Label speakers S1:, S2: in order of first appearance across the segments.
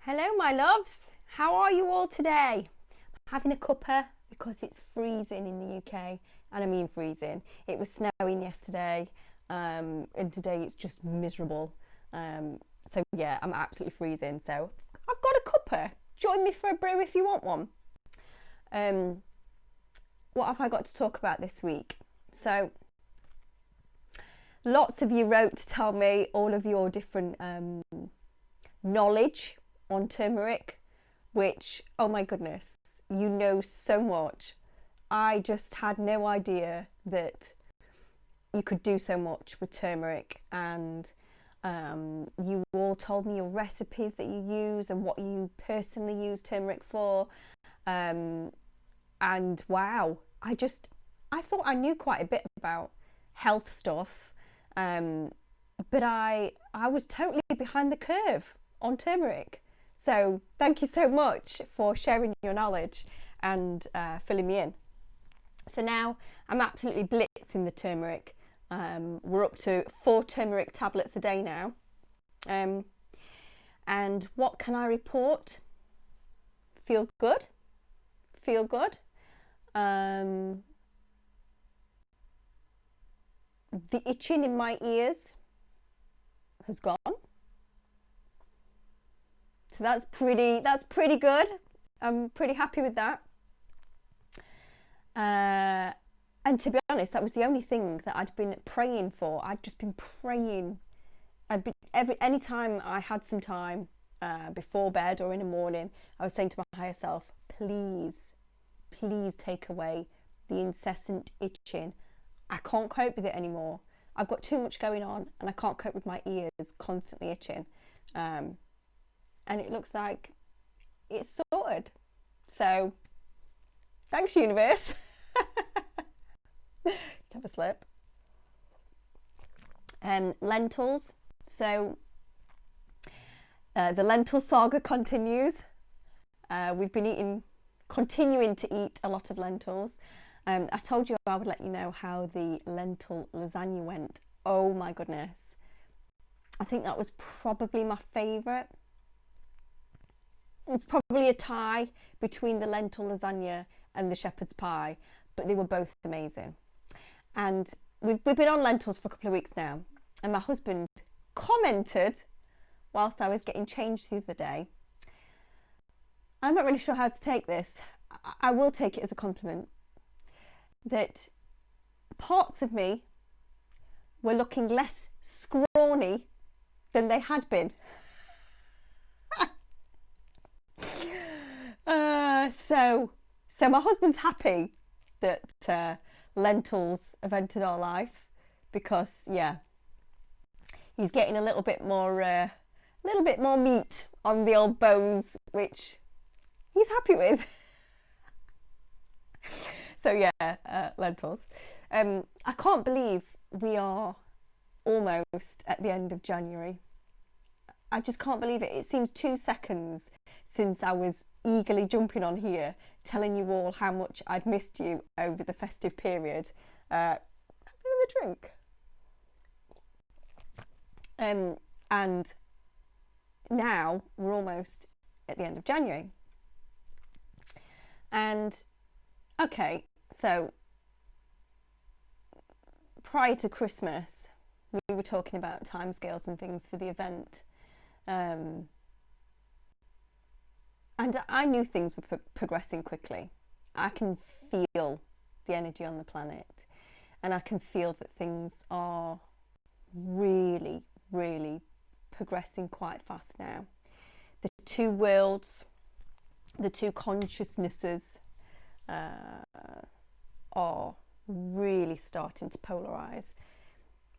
S1: Hello my loves, how are you all today? Having a cuppa because it's freezing in the UK, and I mean freezing. It was snowing yesterday and today it's just miserable. So yeah, I'm absolutely freezing. So I've got a cuppa. Join me for a brew if you want one. What have I got to talk about this week? So lots of you wrote to tell me all of your different knowledge on turmeric, which, oh my goodness, you know so much. I just had no idea that you could do so much with turmeric, and you all told me your recipes that you use and what you personally use turmeric for, and wow, I thought I knew quite a bit about health stuff, but I was totally behind the curve on turmeric. So thank you so much for sharing your knowledge and filling me in. So now I'm absolutely blitzing the turmeric. We're up to 4 turmeric tablets a day now. And what can I report? Feel good. Feel good. The itching in my ears has gone. So that's pretty good. I'm pretty happy with that. And to be honest, that was the only thing that I'd been praying for. I'd just been praying. Any time I had some time before bed or in the morning, I was saying to my higher self, please take away the incessant itching. I can't cope with it anymore. I've got too much going on and I can't cope with my ears constantly itching. And it looks like it's sorted. So thanks, universe. Just have a slip. Lentils. So the lentil saga continues. We've been continuing to eat a lot of lentils. I told you I would let you know how the lentil lasagna went. Oh my goodness. I think that was probably my favourite. It's probably a tie between the lentil lasagna and the shepherd's pie, but they were both amazing. And we've been on lentils for a couple of weeks now, and my husband commented whilst I was getting changed the other day. I'm not really sure how to take this. I will take it as a compliment that parts of me were looking less scrawny than they had been. So my husband's happy that lentils have entered our life, because yeah, he's getting a little bit more meat on the old bones, which he's happy with. So yeah, lentils. I can't believe we are almost at the end of January. I just can't believe it. It seems 2 seconds since I was eagerly jumping on here telling you all how much I'd missed you over the festive period. Have another drink. And now we're almost at the end of January. And okay, so prior to Christmas, we were talking about timescales and things for the event. And I knew things were progressing quickly. I can feel the energy on the planet, and I can feel that things are really, really progressing quite fast now. The 2 worlds, the 2 consciousnesses are really starting to polarize,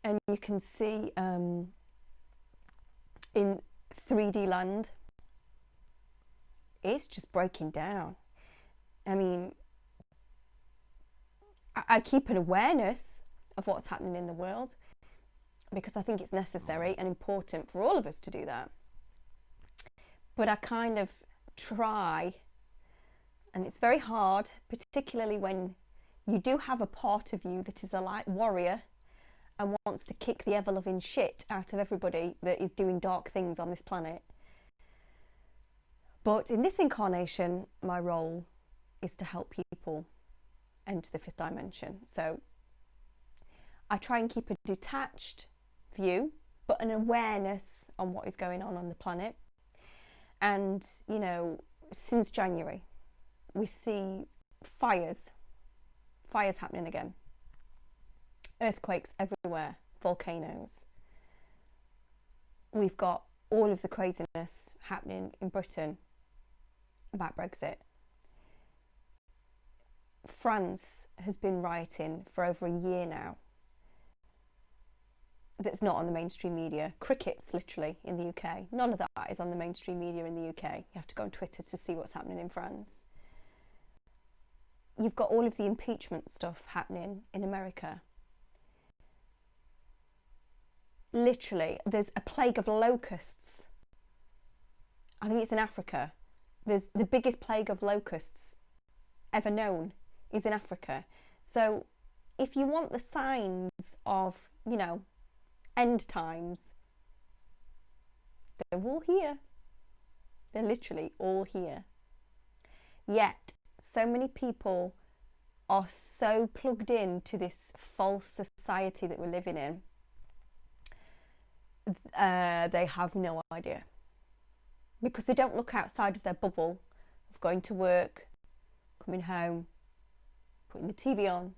S1: and you can see in 3D land, it's just breaking down. I mean, I keep an awareness of what's happening in the world because I think it's necessary and important for all of us to do that. But I kind of try, and it's very hard, particularly when you do have a part of you that is a light warrior and wants to kick the ever-loving shit out of everybody that is doing dark things on this planet. But in this incarnation, my role is to help people enter the fifth dimension. So I try and keep a detached view, but an awareness on what is going on the planet. And, you know, since January, we see fires happening again. Earthquakes everywhere, volcanoes. We've got all of the craziness happening in Britain about Brexit. France has been rioting for over a year now. That's not on the mainstream media. Crickets, literally, in the UK. None of that is on the mainstream media in the UK. You have to go on Twitter to see what's happening in France. You've got all of the impeachment stuff happening in America. Literally, there's a plague of locusts. I think it's in Africa. There's the biggest plague of locusts ever known is in Africa. So if you want the signs of, you know, end times, they're all here. They're literally all here. Yet, so many people are so plugged in to this false society that we're living in, they have no idea. Because they don't look outside of their bubble of going to work, coming home, putting the TV on.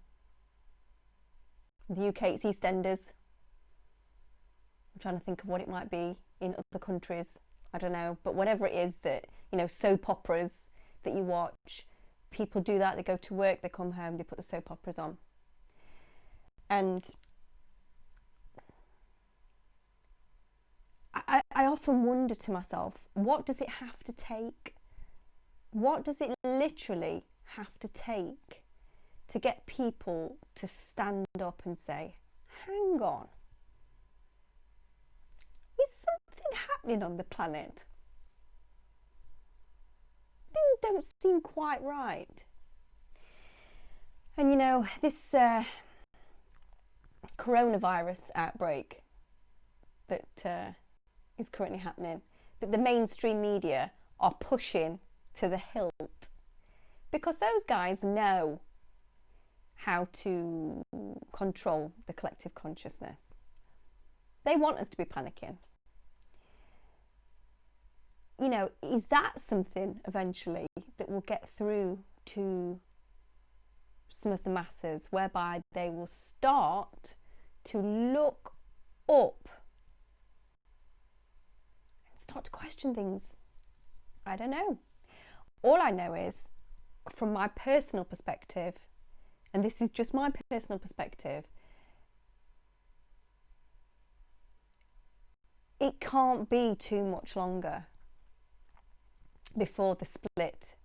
S1: In the UK, it's EastEnders. I'm trying to think of what it might be in other countries. I don't know. But whatever it is that, you know, soap operas that you watch, people do that. They go to work, they come home, they put the soap operas on. And I often wonder to myself, what does it have to take? What does it literally have to take to get people to stand up and say, hang on, is something happening on the planet? Things don't seem quite right. And you know, this coronavirus outbreak that is currently happening, that the mainstream media are pushing to the hilt, because those guys know how to control the collective consciousness. They want us to be panicking. You know, is that something eventually that will get through to some of the masses, whereby they will start to look up and start to question things? I don't know. All I know is, from my personal perspective, and this is just my personal perspective, it can't be too much longer before the split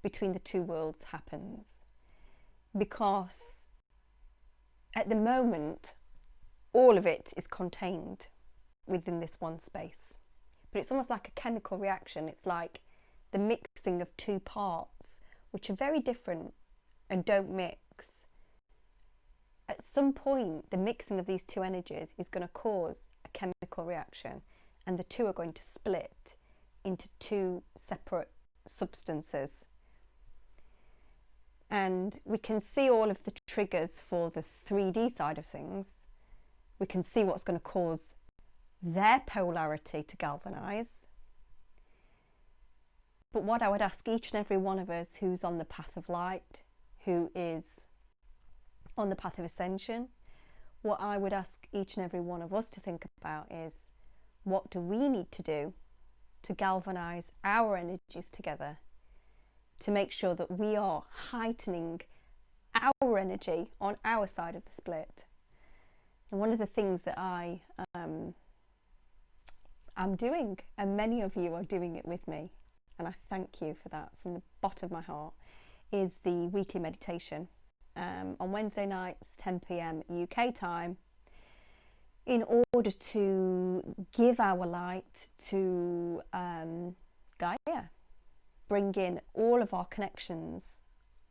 S1: between the two worlds happens. Because at the moment, all of it is contained within this one space. But it's almost like a chemical reaction. It's like the mixing of two parts, which are very different and don't mix. At some point, the mixing of these two energies is going to cause a chemical reaction, and the two are going to split into two separate substances. And we can see all of the triggers for the 3D side of things. We can see what's going to cause their polarity to galvanise. But what I would ask each and every one of us who's on the path of light, who is on the path of ascension, what I would ask each and every one of us to think about is, what do we need to do to galvanise our energies together to make sure that we are heightening our energy on our side of the split? And one of the things that I am doing, and many of you are doing it with me, and I thank you for that from the bottom of my heart, is the weekly meditation on Wednesday nights, 10 p.m. UK time, in order to give our light to Gaia, bring in all of our connections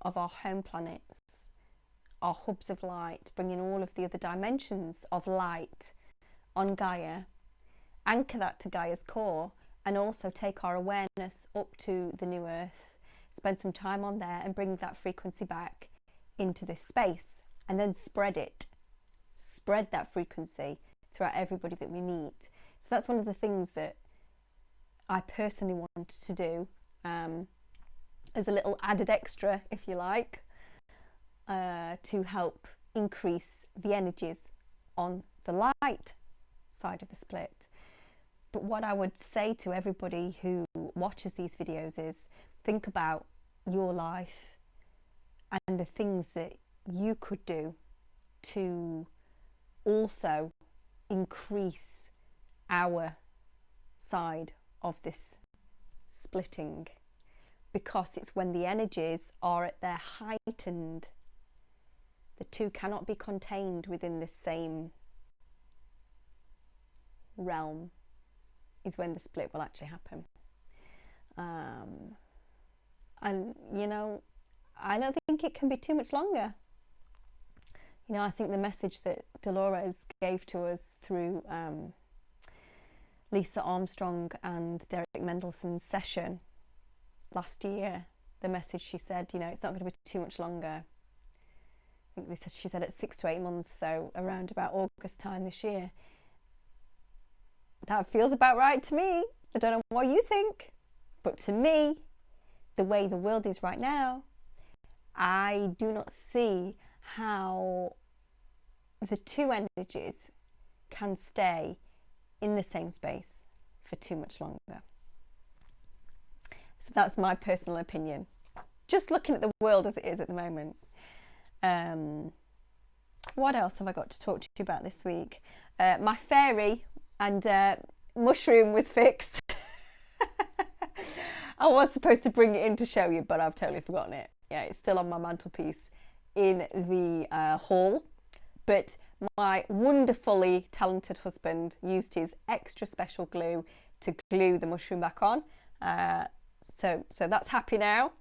S1: of our home planets, our hubs of light, bring in all of the other dimensions of light on Gaia, anchor that to Gaia's core, and also take our awareness up to the new earth, spend some time on there and bring that frequency back into this space, and then spread that frequency throughout everybody that we meet. So that's one of the things that I personally want to do, as a little added extra, if you like, to help increase the energies on the light side of the split. But what I would say to everybody who watches these videos is, think about your life and the things that you could do to also increase our side of this splitting, because it's when the energies are at their heightened, the two cannot be contained within the same realm, is when the split will actually happen. And you know, I don't think it can be too much longer. You know, I think the message that Dolores gave to us through Lisa Armstrong and Derek Mendelssohn's session last year, the message she said, you know, it's not going to be too much longer. I think she said it's 6 to 8 months, so around about August time this year. That feels about right to me. I don't know what you think, but to me, the way the world is right now, I do not see how the two energies can stay in the same space for too much longer. So that's my personal opinion, just looking at the world as it is at the moment. What else have I got to talk to you about this week? My fairy and mushroom was fixed. I was supposed to bring it in to show you, but I've totally forgotten it. Yeah, it's still on my mantelpiece in the hall. But my wonderfully talented husband used his extra special glue to glue the mushroom back on. So that's happy now.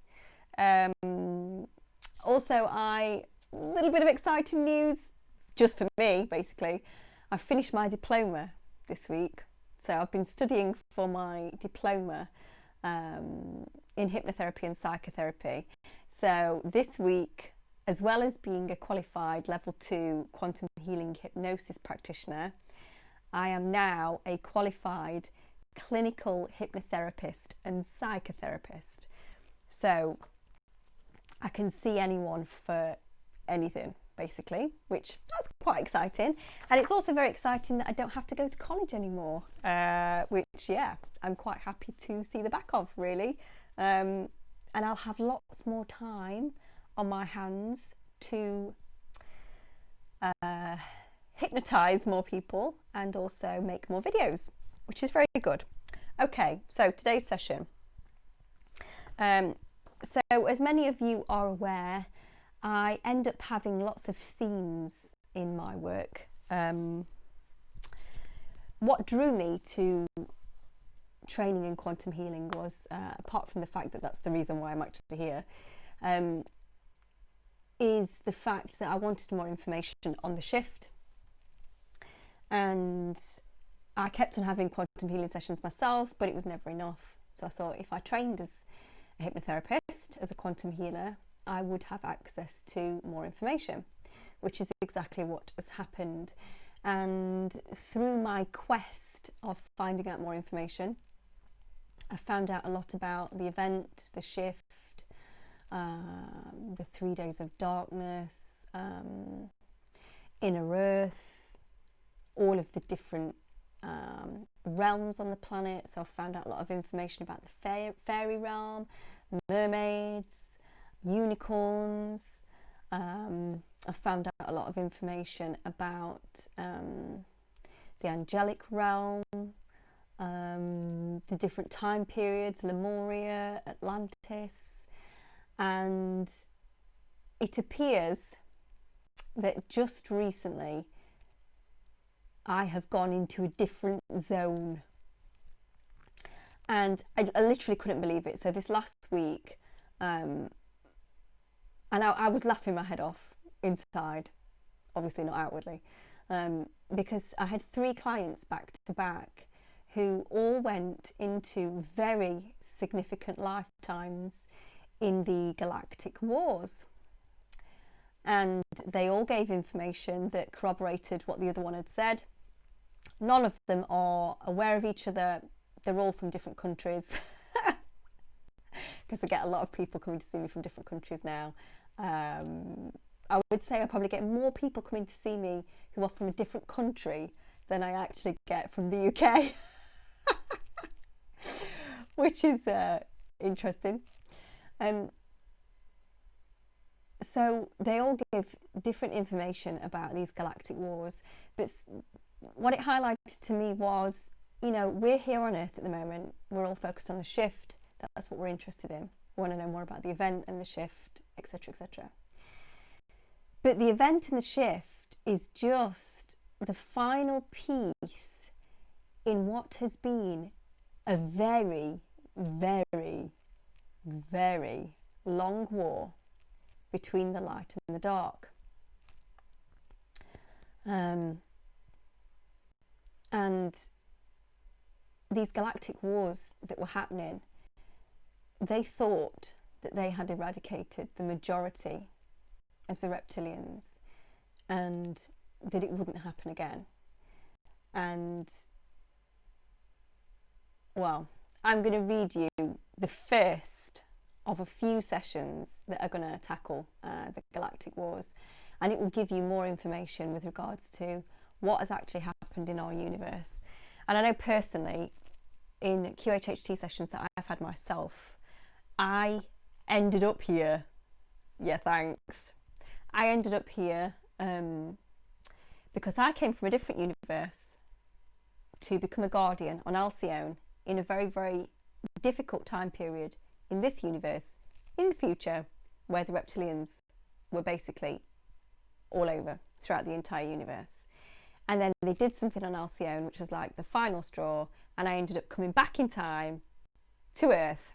S1: Also, a little bit of exciting news, just for me, basically. I finished my diploma this week. So I've been studying for my diploma in hypnotherapy and psychotherapy. So this week, as well as being a qualified level 2 quantum healing hypnosis practitioner, I am now a qualified clinical hypnotherapist and psychotherapist. So I can see anyone for anything, basically, which that's quite exciting. And it's also very exciting that I don't have to go to college anymore, which, yeah, I'm quite happy to see the back of, really. And I'll have lots more time on my hands to hypnotize more people and also make more videos, which is very good. Okay, so today's session. So as many of you are aware, I end up having lots of themes in my work. What drew me to training in quantum healing was, apart from the fact that that's the reason why I'm actually here, is the fact that I wanted more information on the shift. And I kept on having quantum healing sessions myself, but it was never enough. So I thought, if I trained as a hypnotherapist, as a quantum healer, I would have access to more information, which is exactly what has happened. And through my quest of finding out more information, I found out a lot about the event, the shift, the 3 days of darkness, inner earth, all of the different realms on the planet. So I found out a lot of information about the fairy realm, mermaids, unicorns. I found out a lot of information about the angelic realm, the different time periods, Lemuria, Atlantis, and it appears that just recently I have gone into a different zone, and I literally couldn't believe it. So this last week, and I was laughing my head off inside, obviously not outwardly, because I had 3 clients back to back who all went into very significant lifetimes in the Galactic Wars. And they all gave information that corroborated what the other one had said. None of them are aware of each other. They're all from different countries. Because I get a lot of people coming to see me from different countries now. I would say I probably get more people coming to see me who are from a different country than I actually get from the UK. Which is interesting. So they all give different information about these galactic wars, but what it highlighted to me was, you know, we're here on Earth at the moment, we're all focused on the shift, that's what we're interested in. We want to know more about the event and the shift, etc., etc. But the event and the shift is just the final piece in what has been a very, very, very long war between the light and the dark. And these galactic wars that were happening, they thought that they had eradicated the majority of the reptilians and that it wouldn't happen again. And, well, I'm going to read you the first of a few sessions that are going to tackle the galactic wars, and it will give you more information with regards to what has actually happened in our universe. And I know personally, in QHHT sessions that I've had myself, I ended up here. Yeah, thanks. I ended up here because I came from a different universe to become a guardian on Alcyone in a very, very difficult time period in this universe, in the future, where the reptilians were basically all over throughout the entire universe. And then they did something on Alcyone, which was like the final straw, and I ended up coming back in time to Earth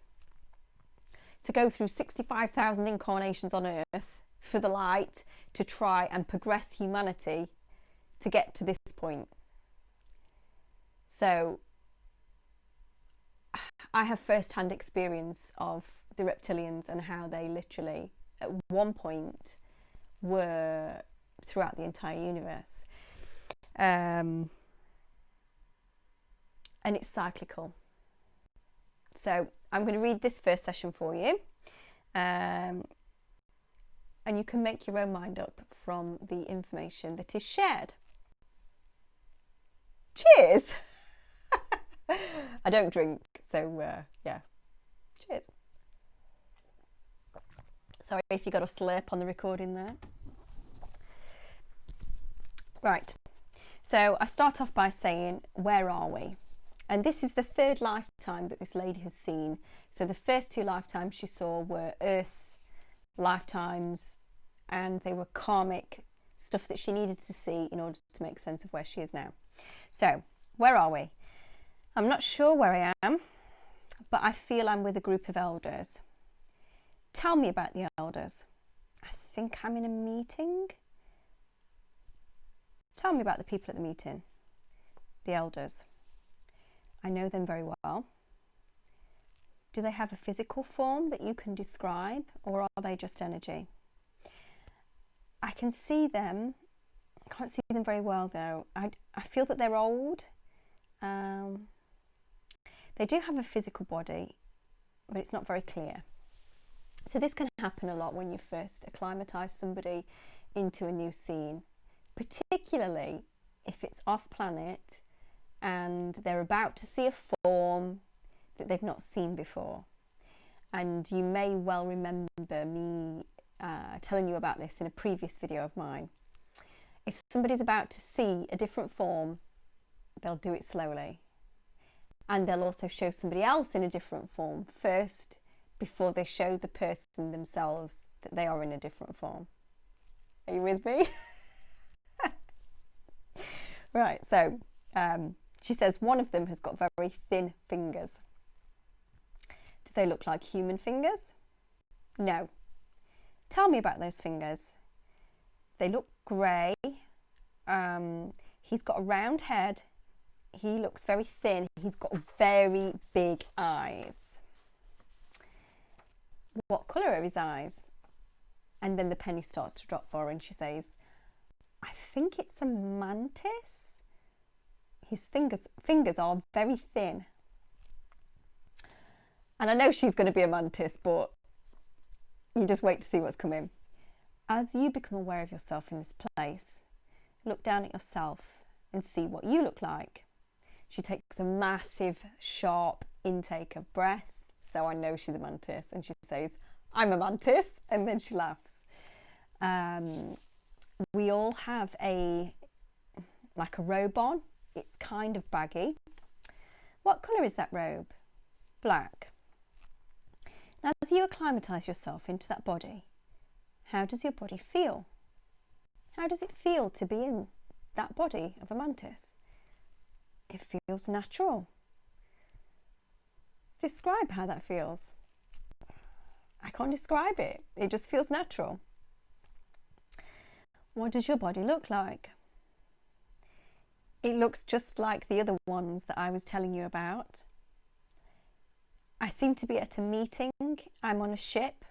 S1: to go through 65,000 incarnations on Earth for the light to try and progress humanity to get to this point. So I have first-hand experience of the reptilians and how they literally at one point were throughout the entire universe. And it's cyclical. So I'm going to read this first session for you, and you can make your own mind up from the information that is shared. Cheers! I don't drink, so yeah, cheers. Sorry if you got a slurp on the recording there. Right, so I start off by saying, where are we? And this is the third lifetime that this lady has seen. So the first two lifetimes she saw were Earth lifetimes, and they were karmic stuff that she needed to see in order to make sense of where she is now. So, where are we? I'm not sure where I am, but I feel I'm with a group of elders. Tell me about the elders. I think I'm in a meeting. Tell me about the people at the meeting. The elders. I know them very well. Do they have a physical form that you can describe, or are they just energy? I can see them. I can't see them very well though. I feel that they're old. They do have a physical body, but it's not very clear. So this can happen a lot when you first acclimatise somebody into a new scene, particularly if it's off planet and they're about to see a form that they've not seen before. And you may well remember me telling you about this in a previous video of mine. If somebody's about to see a different form, they'll do it slowly. And they'll also show somebody else in a different form first before they show the person themselves that they are in a different form. Are you with me? Right, so she says one of them has got very thin fingers. Do they look like human fingers? No. Tell me about those fingers. They look grey. He's got a round head He looks very thin. He's got very big eyes. What colour are his eyes? And then the penny starts to drop for her and she says, I think it's a mantis. His fingers are very thin. And I know she's going to be a mantis, but you just wait to see what's coming. As you become aware of yourself in this place, look down at yourself and see what you look like. She takes a massive, sharp intake of breath, so I know she's a mantis, and she says, I'm a mantis, and then she laughs. We all have like a robe on. It's kind of baggy. What colour is that robe? Black. Now, as you acclimatise yourself into that body, how does your body feel? How does it feel to be in that body of a mantis? It feels natural. Describe how that feels. I can't describe it. It just feels natural. What does your body look like? It looks just like the other ones that I was telling you about. I seem to be at a meeting. I'm on a ship.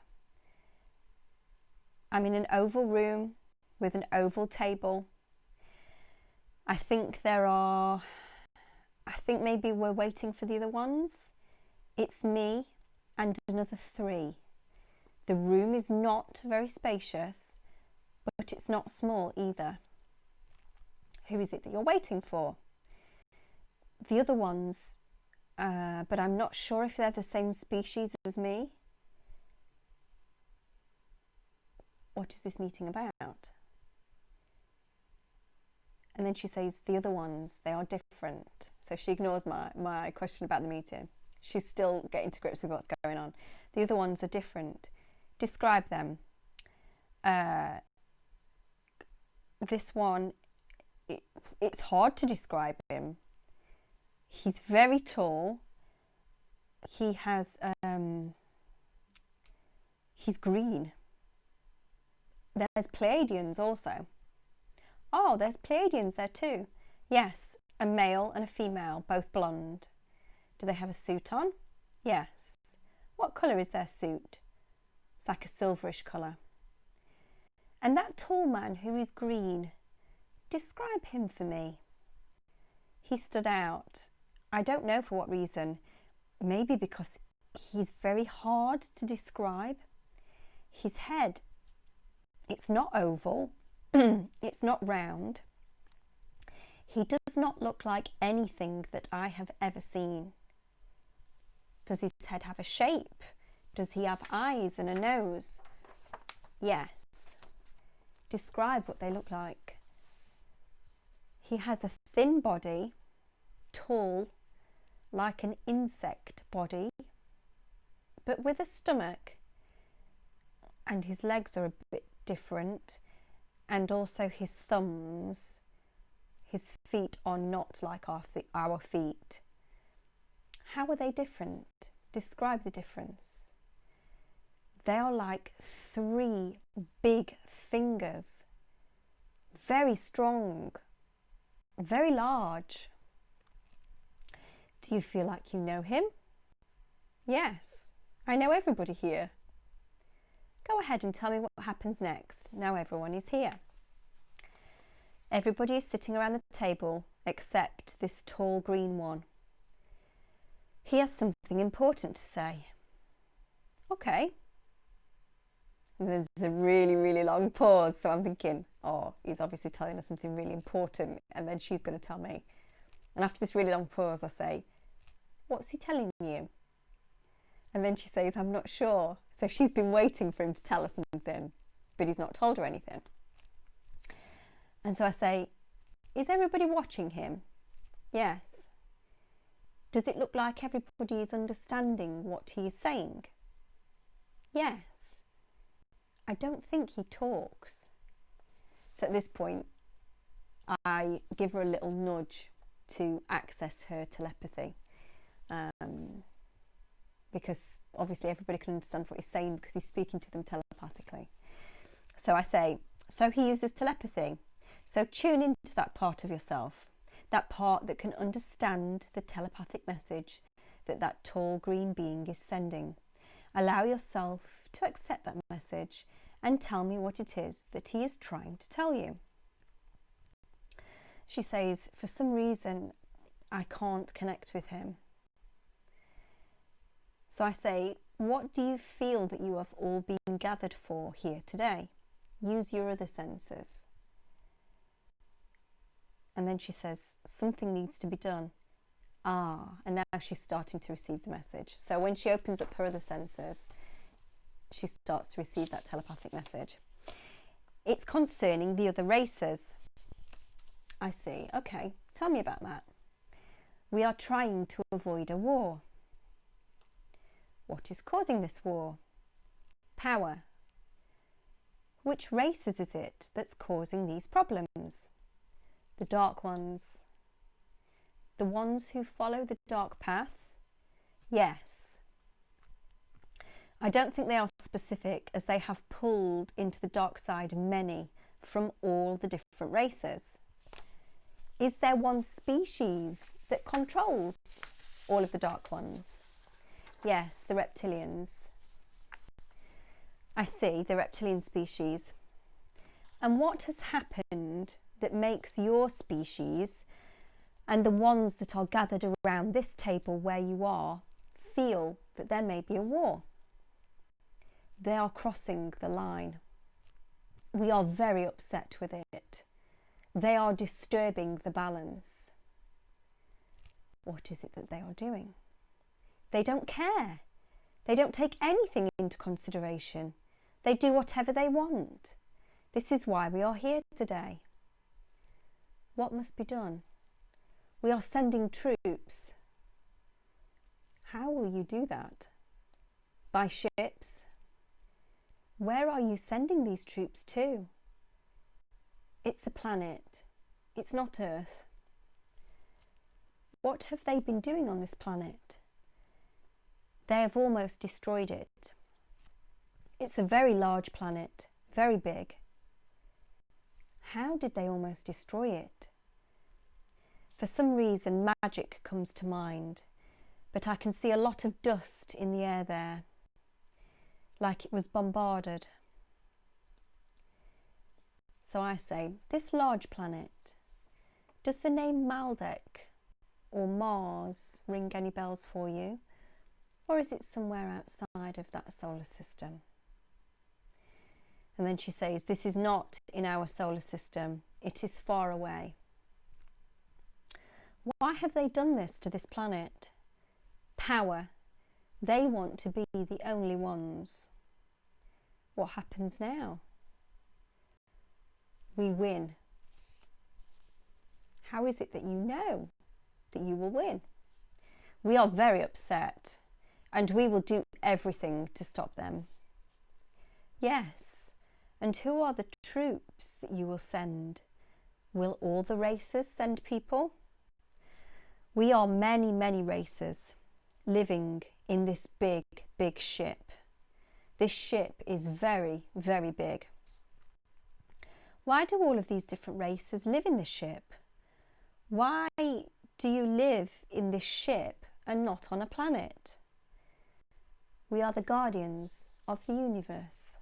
S1: I'm in an oval room with an oval table. I think maybe we're waiting for the other ones. It's me and another 3. The room is not very spacious, but it's not small either. Who is it that you're waiting for? The other ones, but I'm not sure if they're the same species as me. What is this meeting about? And then she says, the other ones, they are different. So she ignores my question about the meeting. She's still getting to grips with what's going on. The other ones are different. Describe them. This one, it's hard to describe him. He's very tall. He has, he's green. There's Pleiadians also. Oh, there's Pleiadians there too. Yes, a male and a female, both blonde. Do they have a suit on? Yes. What colour is their suit? It's like a silverish colour. And that tall man who is green, describe him for me. He stood out. I don't know for what reason. Maybe because he's very hard to describe. His head, it's not oval, it's not round. He does not look like anything that I have ever seen. Does his head have a shape? Does he have eyes and a nose? Yes. Describe what they look like. He has a thin body, tall, like an insect body, but with a stomach, and his legs are a bit different, and also his thumbs. His feet are not like our feet. How are they different? Describe the difference. They are like 3 big fingers, very strong, very large. Do you feel like you know him? Yes, I know everybody here. Go ahead and tell me what happens next. Now everyone is here. Everybody is sitting around the table except this tall green one. He has something important to say. Okay. And there's a really, really long pause. So I'm thinking, oh, he's obviously telling us something really important. And then she's going to tell me. And after this really long pause, I say, what's he telling you? And then she says, I'm not sure. So she's been waiting for him to tell us something, but he's not told her anything. And so I say, is everybody watching him? Yes. Does it look like everybody is understanding what he is saying? Yes. I don't think he talks. So at this point, I give her a little nudge to access her telepathy. Because obviously everybody can understand what he's saying because he's speaking to them telepathically. So I say, so he uses telepathy. So tune into that part of yourself. that part that can understand the telepathic message that tall green being is sending. Allow yourself to accept that message and tell me what it is that he is trying to tell you. She says, for some reason, I can't connect with him. So I say, what do you feel that you have all been gathered for here today? Use your other senses. And then she says, something needs to be done. And now she's starting to receive the message. So when she opens up her other senses, she starts to receive that telepathic message. It's concerning the other races. I see. Okay, tell me about that. We are trying to avoid a war. What is causing this war? Power. Which races is it that's causing these problems? The dark ones. The ones who follow the dark path? Yes. I don't think they are specific, as they have pulled into the dark side many from all the different races. Is there one species that controls all of the dark ones? Yes, the reptilians. I see, the reptilian species. And what has happened that makes your species and the ones that are gathered around this table where you are feel that there may be a war? They are crossing the line. We are very upset with it. They are disturbing the balance. What is it that they are doing? They don't care. They don't take anything into consideration. They do whatever they want. This is why we are here today. What must be done? We are sending troops. How will you do that? By ships? Where are you sending these troops to? It's a planet. It's not Earth. What have they been doing on this planet? They have almost destroyed it. It's a very large planet, very big. How did they almost destroy it? For some reason, magic comes to mind, but I can see a lot of dust in the air there, like it was bombarded. So I say, this large planet, does the name Maldek or Mars ring any bells for you? Or is it somewhere outside of that solar system? And then she says, this is not in our solar system. It is far away. Why have they done this to this planet? Power. They want to be the only ones. What happens now? We win. How is it that you know that you will win? We are very upset, and we will do everything to stop them. Yes, and who are the troops that you will send? Will all the races send people? We are many, many races living in this big, big ship. This ship is very, very big. Why do all of these different races live in this ship? Why do you live in this ship and not on a planet? We are the guardians of the universe.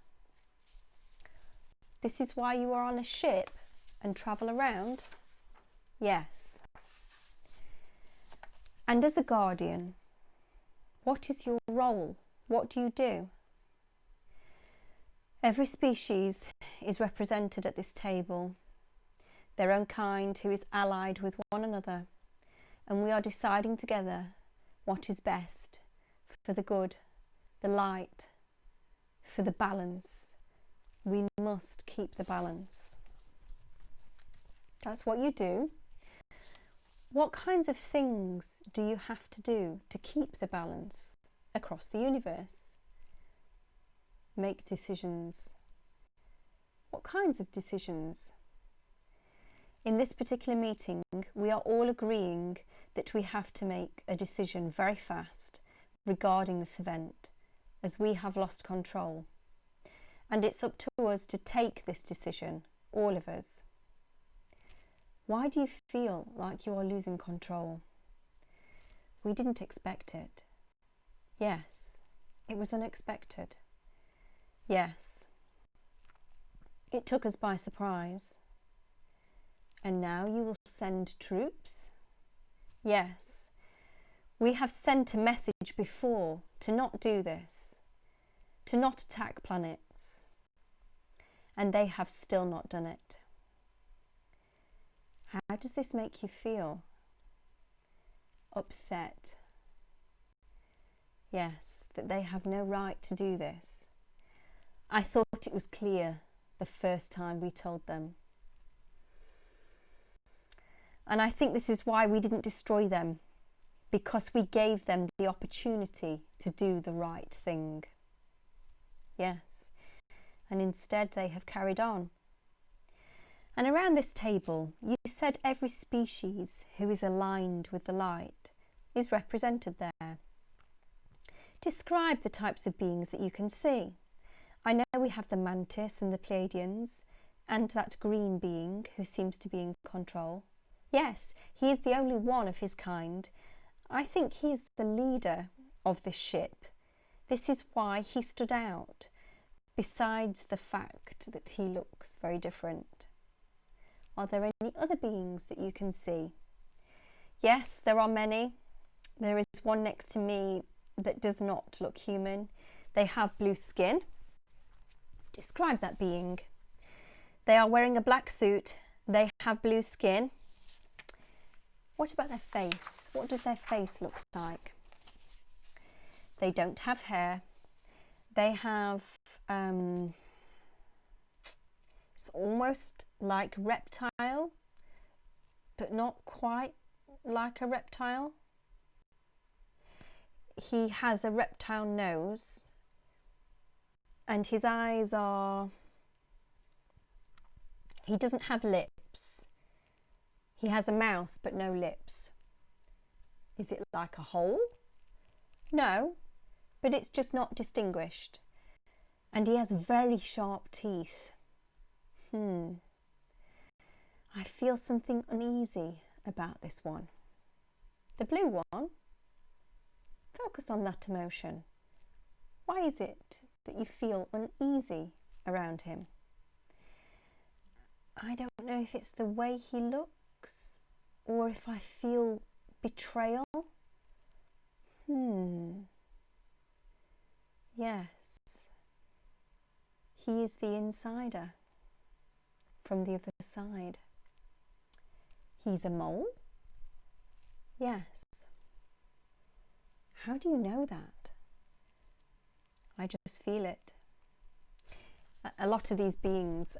S1: This is why you are on a ship and travel around? Yes. And as a guardian, what is your role? What do you do? Every species is represented at this table, their own kind who is allied with one another, and we are deciding together what is best for the good, the light, for the balance. We must keep the balance. That's what you do. What kinds of things do you have to do to keep the balance across the universe? Make decisions. What kinds of decisions? In this particular meeting, we are all agreeing that we have to make a decision very fast regarding this event, as we have lost control. And it's up to us to take this decision, all of us. Why do you feel like you are losing control? We didn't expect it. Yes, it was unexpected. Yes, it took us by surprise. And now you will send troops? Yes, we have sent a message before to not do this, to not attack planets, and they have still not done it. How does this make you feel? Upset. Yes, that they have no right to do this. I thought it was clear the first time we told them. And I think this is why we didn't destroy them, because we gave them the opportunity to do the right thing. Yes, and instead they have carried on. And around this table, you said every species who is aligned with the light is represented there. Describe the types of beings that you can see. I know we have the mantis and the Pleiadians, and that green being who seems to be in control. Yes, he is the only one of his kind. I think he is the leader of this ship. This is why he stood out, besides the fact that he looks very different. Are there any other beings that you can see? Yes, there are many. There is one next to me that does not look human. They have blue skin. Describe that being. They are wearing a black suit. They have blue skin. What about their face? What does their face look like? They don't have hair. They have, it's almost like reptile, but not quite like a reptile. He has a reptile nose, and his eyes are, he doesn't have lips. He has a mouth but no lips. Is it like a hole? No, but it's just not distinguished. And he has very sharp teeth. I feel something uneasy about this one. The blue one? Focus on that emotion. Why is it that you feel uneasy around him? I don't know if it's the way he looks or if I feel betrayal. Yes, he is the insider from the other side. He's a mole? Yes. How do you know that? I just feel it. A lot of these beings,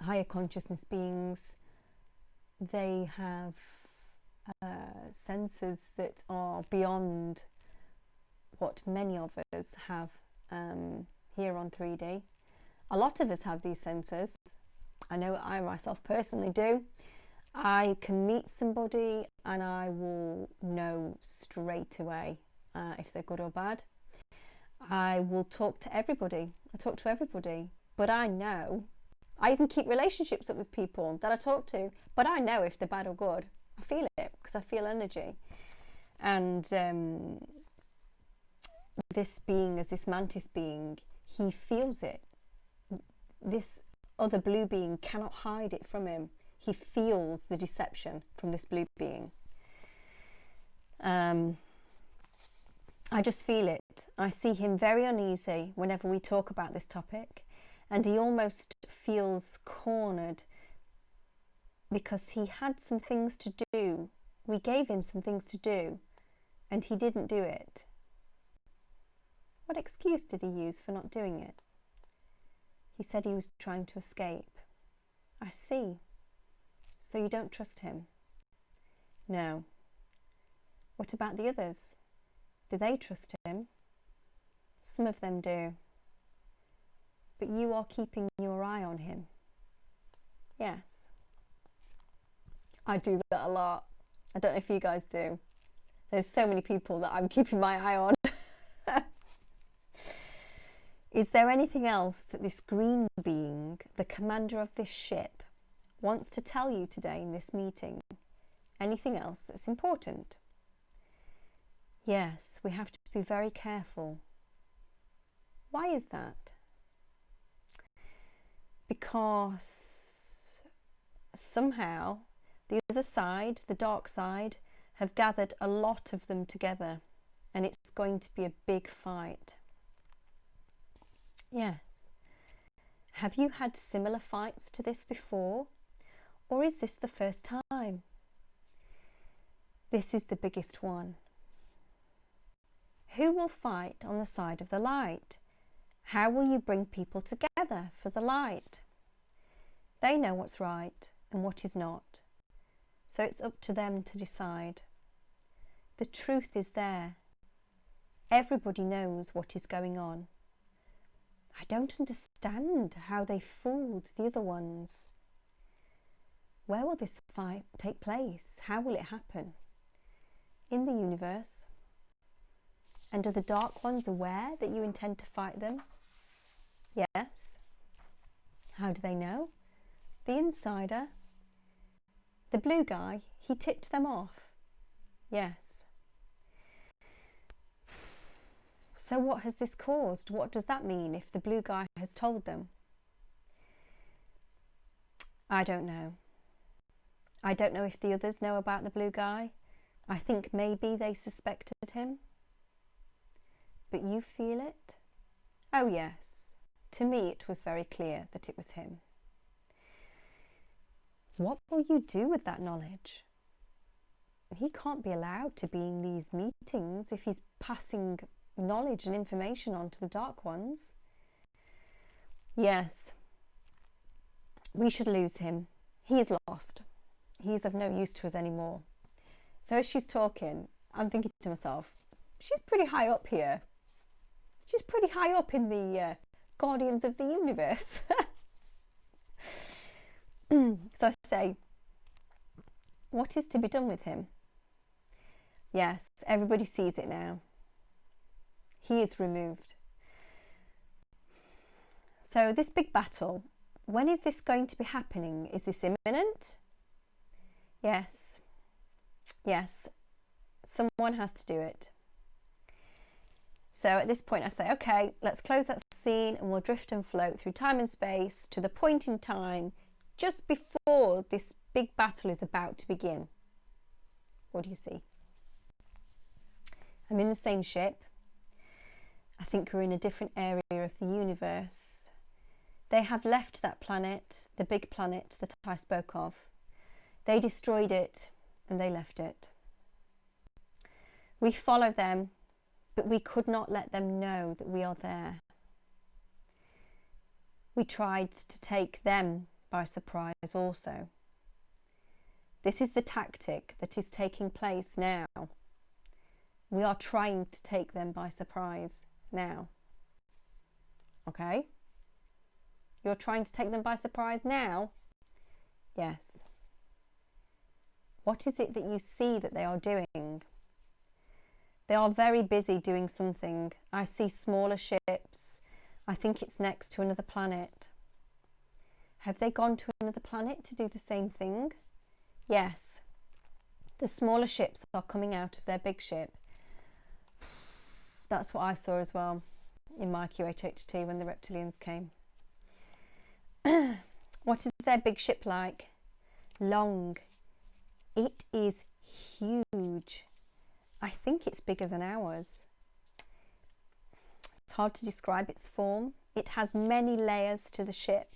S1: higher consciousness beings, they have senses that are beyond what many of us have here on 3D. A lot of us have these senses. I know I myself personally do. I can meet somebody and I will know straight away if they're good or bad. I will talk to everybody. I talk to everybody, but I know. I even keep relationships up with people that I talk to, but I know if they're bad or good. I feel it because I feel energy. And this being, as this mantis being, he feels it. This other blue being cannot hide it from him. He feels the deception from this blue being. I just feel it. I see him very uneasy whenever we talk about this topic, and he almost feels cornered because he had some things to do. We gave him some things to do and he didn't do it. What excuse did he use for not doing it? He said he was trying to escape. I see. So you don't trust him? No. What about the others? Do they trust him? Some of them do. But you are keeping your eye on him. Yes. I do that a lot. I don't know if you guys do. There's so many people that I'm keeping my eye on. Is there anything else that this green being, the commander of this ship, wants to tell you today in this meeting? Anything else that's important? Yes, we have to be very careful. Why is that? Because somehow the other side, the dark side, have gathered a lot of them together, and it's going to be a big fight. Yes. Have you had similar fights to this before, or is this the first time? This is the biggest one. Who will fight on the side of the light? How will you bring people together for the light? They know what's right and what is not, so it's up to them to decide. The truth is there. Everybody knows what is going on. I don't understand how they fooled the other ones. Where will this fight take place? How will it happen? In the universe. And are the dark ones aware that you intend to fight them? Yes. How do they know? The insider. The blue guy, he tipped them off. Yes. So what has this caused? What does that mean if the blue guy has told them? I don't know. I don't know if the others know about the blue guy. I think maybe they suspected him. But you feel it? Oh yes. To me it was very clear that it was him. What will you do with that knowledge? He can't be allowed to be in these meetings if he's passing knowledge and information on to the dark ones. Yes, we should lose him. He is lost. He is of no use to us anymore. So as she's talking, I'm thinking to myself, she's pretty high up here. She's pretty high up in the Guardians of the Universe. So I say, what is to be done with him? Yes, everybody sees it now. He is removed. So this big battle, when is this going to be happening? Is this imminent? Yes. Yes. Someone has to do it. So at this point I say, okay, let's close that scene and we'll drift and float through time and space to the point in time just before this big battle is about to begin. What do you see? I'm in the same ship. I think we're in a different area of the universe. They have left that planet, the big planet that I spoke of. They destroyed it and they left it. We follow them, but we could not let them know that we are there. We tried to take them by surprise also. This is the tactic that is taking place now. We are trying to take them by surprise now. Okay? You're trying to take them by surprise now? Yes. What is it that you see that they are doing? They are very busy doing something. I see smaller ships. I think it's next to another planet. Have they gone to another planet to do the same thing? Yes. The smaller ships are coming out of their big ship. That's what I saw as well in my QHHT when the reptilians came. What is their big ship like? Long. It is huge. I think it's bigger than ours. It's hard to describe its form. It has many layers to the ship.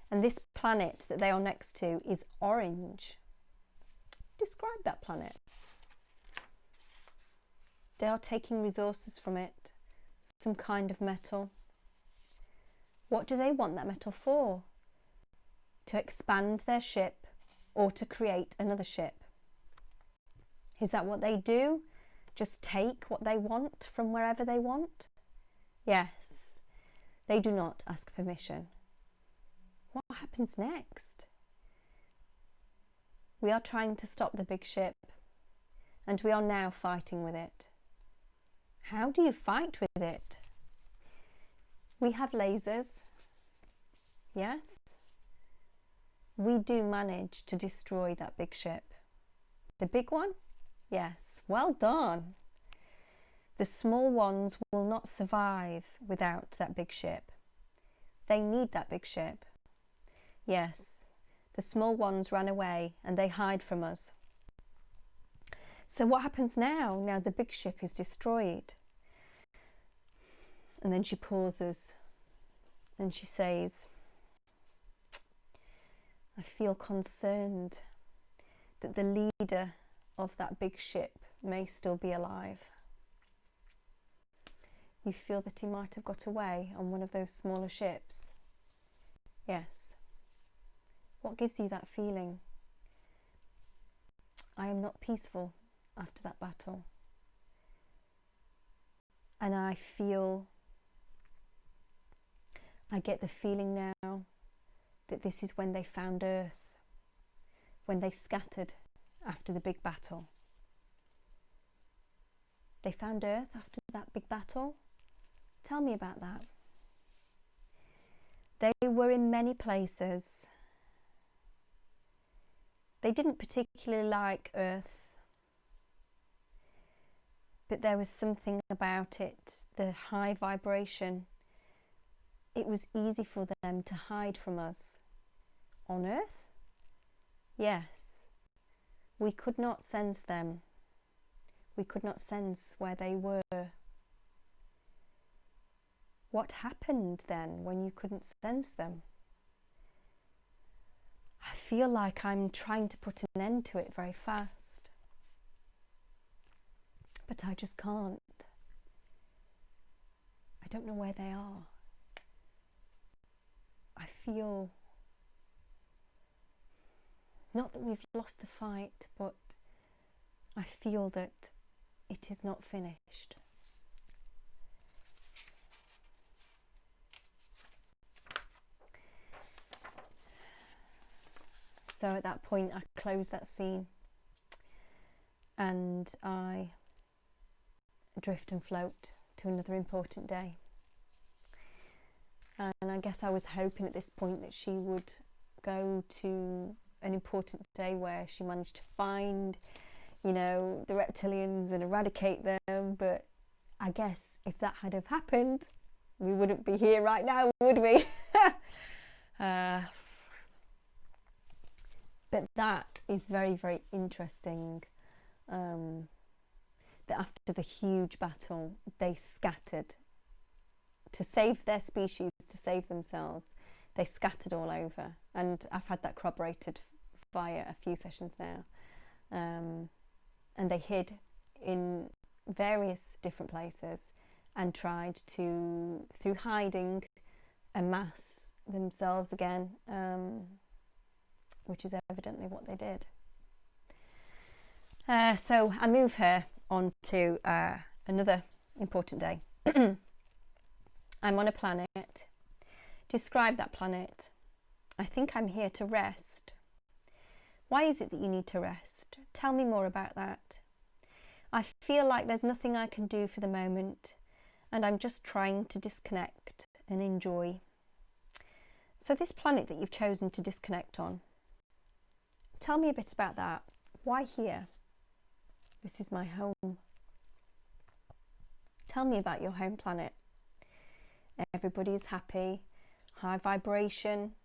S1: And this planet that they are next to is orange. Describe that planet. They are taking resources from it, some kind of metal. What do they want that metal for? To expand their ship or to create another ship? Is that what they do? Just take what they want from wherever they want? Yes, they do not ask permission. What happens next? We are trying to stop the big ship, and we are now fighting with it. How do you fight with it? We have lasers. Yes. we do manage to destroy that big ship. The big one? Yes, well done. The small ones will not survive without that big ship. They need that big ship. Yes, the small ones ran away and they hide from us. So what happens now? Now the big ship is destroyed. And then she pauses and she says, I feel concerned that the leader of that big ship may still be alive. You feel that he might have got away on one of those smaller ships? Yes. What gives you that feeling? I am not peaceful after that battle. And I get the feeling now that this is when they found Earth, when they scattered after the big battle. They found Earth after that big battle? Tell me about that. They were in many places. They didn't particularly like Earth, but there was something about it, the high vibration. It was easy for them to hide from us. On Earth? Yes. We could not sense them. We could not sense where they were. What happened then when you couldn't sense them? I feel like I'm trying to put an end to it very fast. But I just can't. I don't know where they are. I feel, not that we've lost the fight, but I feel that it is not finished. So at that point I close that scene and I drift and float to another important day. And I guess I was hoping at this point that she would go to an important day where she managed to find, you know, the reptilians and eradicate them. But I guess if that had have happened, we wouldn't be here right now, would we? But that is very, very interesting. That after the huge battle, they scattered to save their species, to save themselves. They scattered all over, and I've had that corroborated via a few sessions now. And they hid in various different places and tried to, through hiding, amass themselves again, which is evidently what they did. So I move her on to another important day. I'm on a planet. Describe that planet. I think I'm here to rest. Why is it that you need to rest? Tell me more about that. I feel like there's nothing I can do for the moment, and I'm just trying to disconnect and enjoy. So this planet that you've chosen to disconnect on, tell me a bit about that. Why here? This is my home. Tell me about your home planet. Everybody is happy, high vibration,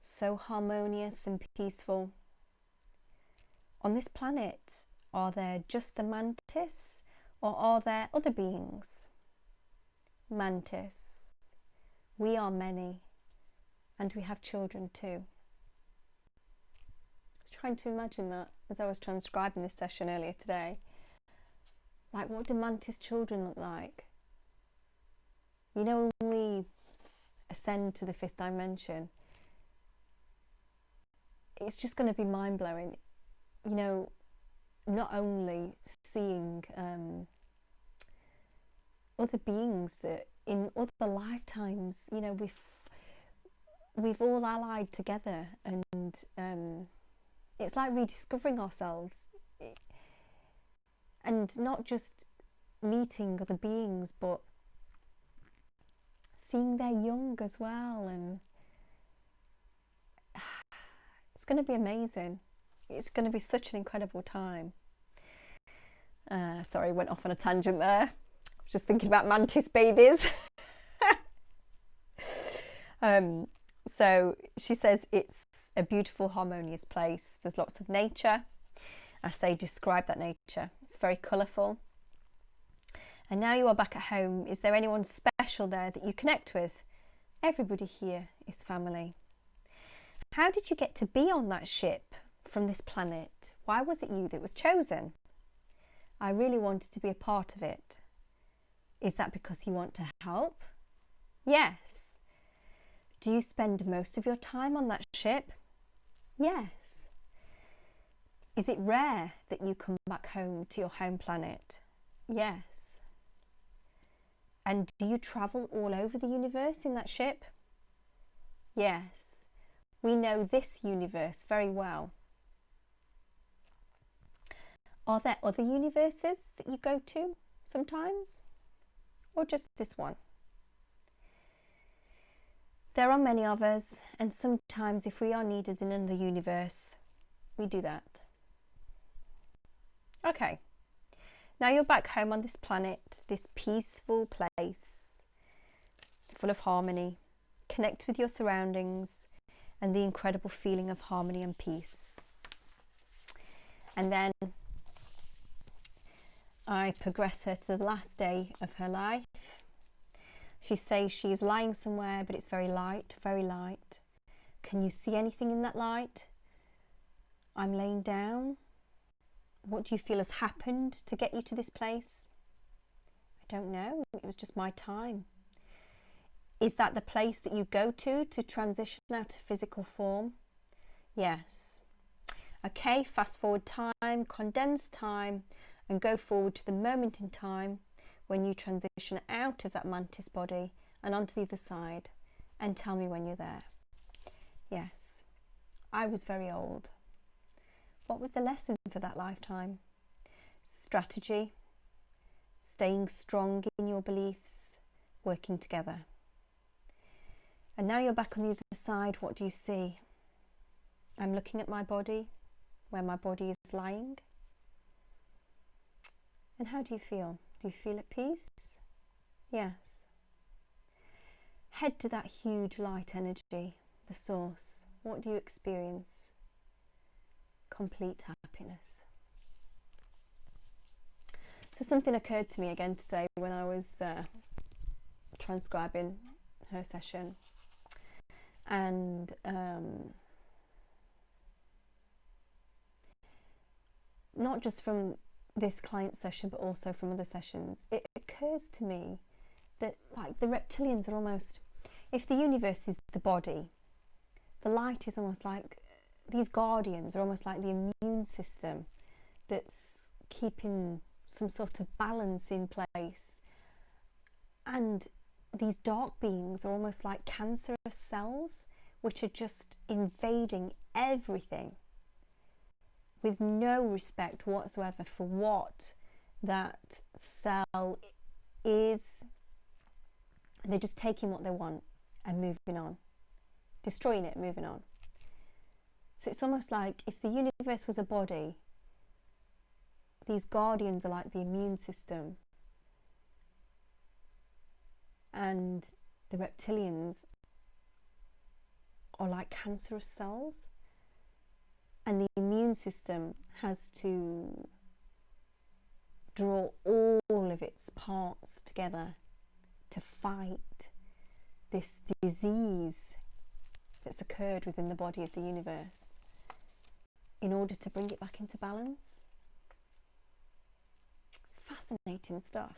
S1: so harmonious and peaceful. On this planet, are there just the mantis, or are there other beings? Mantis. We are many, and we have children too. I was trying to imagine that as I was transcribing this session earlier today. Like, what do mantis children look like? You know, when we ascend to the 5th dimension, it's just going to be mind-blowing. You know, not only seeing other beings that in other lifetimes, you know, we've all allied together, and it's like rediscovering ourselves, and not just meeting other beings, but seeing their young as well, and It's going to be amazing. It's going to be such an incredible time. Sorry, went off on a tangent there. Just thinking about mantis babies. So she says it's a beautiful, harmonious place. There's lots of nature. I say describe that nature. It's very colourful. And now you are back at home. Is there anyone special there that you connect with? Everybody here is family. How did you get to be on that ship from this planet? Why was it you that was chosen? I really wanted to be a part of it. Is that because you want to help? Yes. Do you spend most of your time on that ship? Yes. Is it rare that you come back home to your home planet? Yes. And do you travel all over the universe in that ship? Yes. We know this universe very well. Are there other universes that you go to sometimes? Or just this one? There are many of us, and sometimes if we are needed in another universe, we do that. Okay, now you're back home on this planet, this peaceful place, full of harmony. Connect with your surroundings and the incredible feeling of harmony and peace. And then I progress her to the last day of her life. She says she's lying somewhere, but it's very light, very light. Can you see anything in that light? I'm laying down. What do you feel has happened to get you to this place? I don't know. It was just my time. Is that the place that you go to transition out of physical form? Yes. Okay, fast forward time, condense time, and go forward to the moment in time when you transition out of that mantis body and onto the other side, and tell me when you're there. Yes, I was very old. What was the lesson for that lifetime? Strategy, staying strong in your beliefs, working together. And now you're back on the other side. What do you see? I'm looking at my body, where my body is lying. And how do you feel? Do you feel at peace? Yes. Head to that huge light energy, the source. What do you experience? Complete happiness. So something occurred to me again today when I was transcribing her session. And not just from this client session, but also from other sessions, it occurs to me that like the reptilians are almost, if the universe is the body, the light is almost like, these guardians are almost like the immune system that's keeping some sort of balance in place. And these dark beings are almost like cancerous cells, which are just invading everything with no respect whatsoever for what that cell is. And they're just taking what they want and moving on, destroying it, moving on. So it's almost like if the universe was a body, these guardians are like the immune system, and the reptilians are like cancerous cells. And the immune system has to draw all of its parts together to fight this disease that's occurred within the body of the universe in order to bring it back into balance. Fascinating stuff.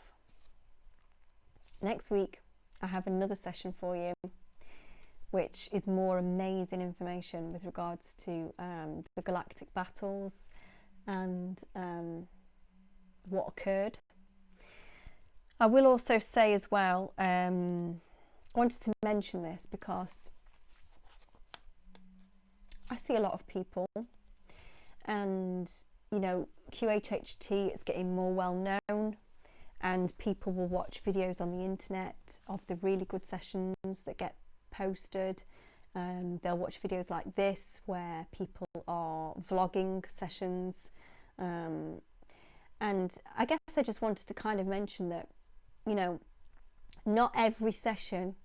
S1: Next week, I have another session for you, which is more amazing information with regards to the galactic battles and what occurred. I will also say as well, I wanted to mention this because I see a lot of people, and you know, QHHT is getting more well known, and people will watch videos on the internet of the really good sessions that get posted, They'll watch videos like this where people are vlogging sessions. And I guess I just wanted to kind of mention that, you know, not every session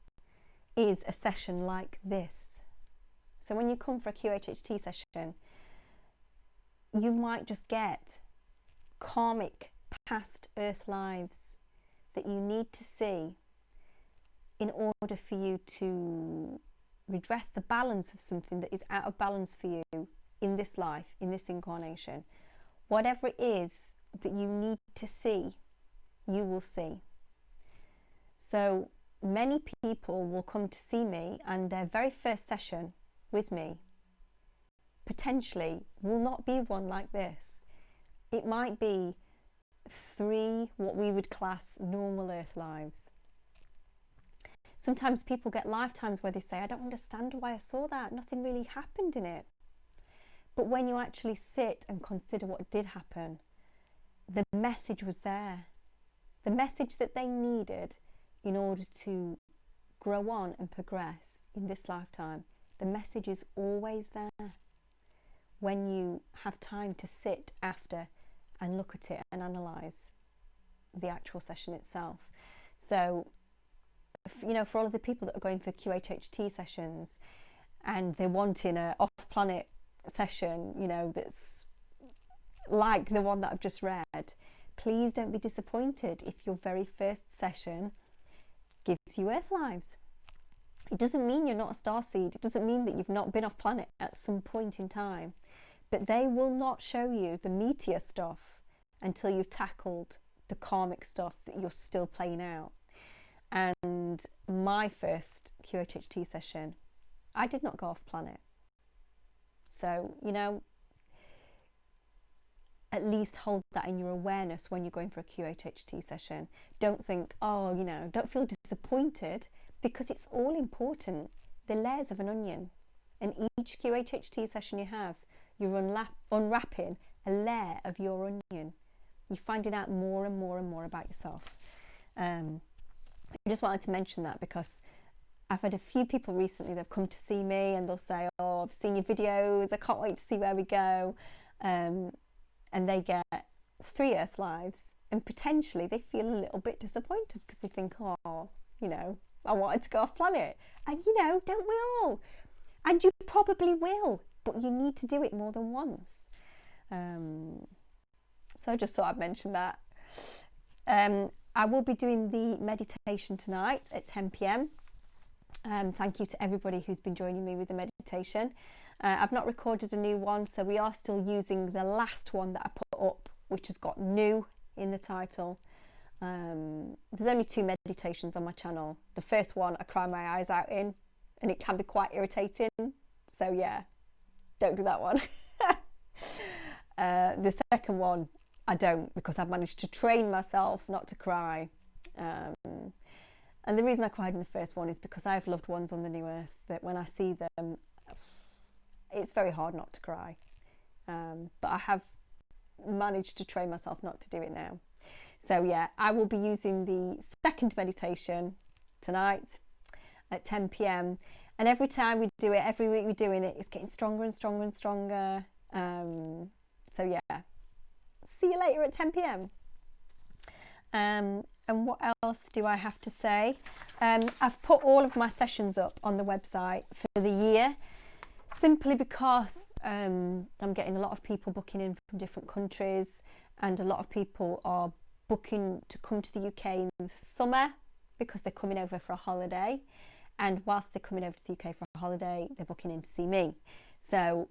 S1: is a session like this. So when you come for a QHHT session, you might just get karmic past earth lives that you need to see in order for you to redress the balance of something that is out of balance for you in this life, in this incarnation. Whatever it is that you need to see, you will see. So many people will come to see me, and their very first session with me potentially will not be one like this. It might be 3 what we would class normal earth lives. Sometimes people get lifetimes where they say, I don't understand why I saw that, nothing really happened in it. But when you actually sit and consider what did happen, the message was there. The message that they needed in order to grow on and progress in this lifetime. The message is always there when you have time to sit after and look at it and analyse the actual session itself. So, you know, for all of the people that are going for QHHT sessions and they're wanting an off-planet session, you know, that's like the one that I've just read, please don't be disappointed if your very first session gives you earth lives. It doesn't mean you're not a starseed. It doesn't mean that you've not been off planet at some point in time. But they will not show you the meteor stuff until you've tackled the karmic stuff that you're still playing out. And my first QHHT session, I did not go off planet. So, you know, at least hold that in your awareness when you're going for a QHHT session. Don't think, oh, you know, don't feel disappointed, because it's all important. The layers of an onion. And each QHHT session you have, you're unwrapping a layer of your onion. You're finding out more and more and more about yourself. I just wanted to mention that because I've had a few people recently that have come to see me and they'll say, oh, I've seen your videos, I can't wait to see where we go. And they get 3 earth lives, and potentially they feel a little bit disappointed because they think, oh, you know, I wanted to go off planet. And you know, don't we all? And you probably will, but you need to do it more than once. So I just thought I'd mention that. I will be doing the meditation tonight at 10 p.m. Thank you to everybody who's been joining me with the meditation. I've not recorded a new one, so we are still using the last one that I put up, which has got new in the title. There's only 2 meditations on my channel. The first one I cry my eyes out in, and it can be quite irritating. So yeah, don't do that one. The second one, I don't, because I've managed to train myself not to cry. And the reason I cried in the first one is because I have loved ones on the new earth that when I see them, it's very hard not to cry. But I have managed to train myself not to do it now. So yeah, I will be using the second meditation tonight at 10 p.m. And every time we do it, every week we're doing it, it's getting stronger and stronger and stronger. So yeah, see you later at 10 p.m. And what else do I have to say? I've put all of my sessions up on the website for the year, simply because I'm getting a lot of people booking in from different countries, and a lot of people are booking to come to the UK in the summer because they're coming over for a holiday, and whilst they're coming over to the UK for a holiday, they're booking in to see me. So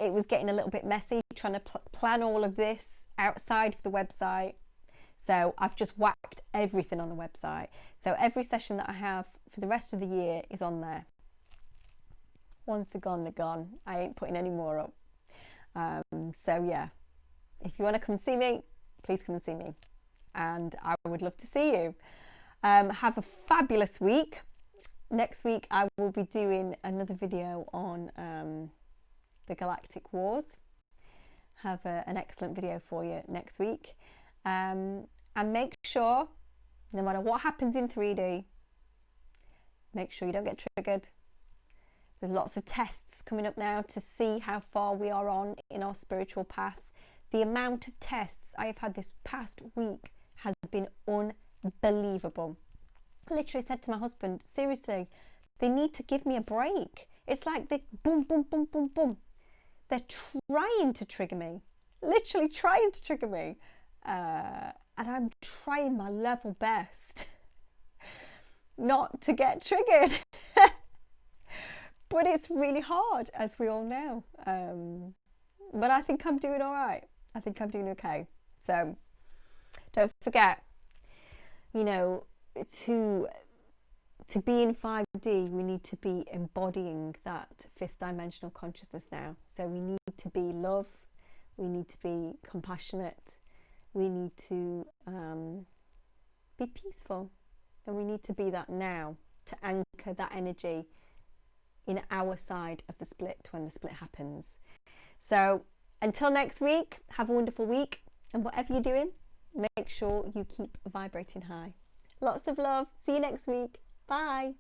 S1: it was getting a little bit messy trying to plan all of this outside of the website. So I've just whacked everything on the website. So every session that I have for the rest of the year is on there. Once they're gone, they're gone. I ain't putting any more up. So yeah, if you want to come see me, please come and see me. And I would love to see you. Have a fabulous week. Next week I will be doing another video on the Galactic Wars. Have an excellent video for you next week. And make sure, no matter what happens in 3D, make sure you don't get triggered. There's lots of tests coming up now to see how far we are on in our spiritual path. The amount of tests I have had this past week has been unbelievable. I literally said to my husband, seriously, they need to give me a break. It's like they boom, boom, boom, boom, boom. They're trying to trigger me, literally trying to trigger me. And I'm trying my level best not to get triggered. But it's really hard, as we all know. But I think I'm doing all right. I think I'm doing okay. So don't forget, you know, to be in 5D, we need to be embodying that fifth dimensional consciousness now. So we need to be love, we need to be compassionate, we need to be peaceful, and we need to be that now, to anchor that energy in our side of the split when the split happens. So until next week, have a wonderful week, and whatever you're doing, make sure you keep vibrating high. Lots of love. See you next week. Bye.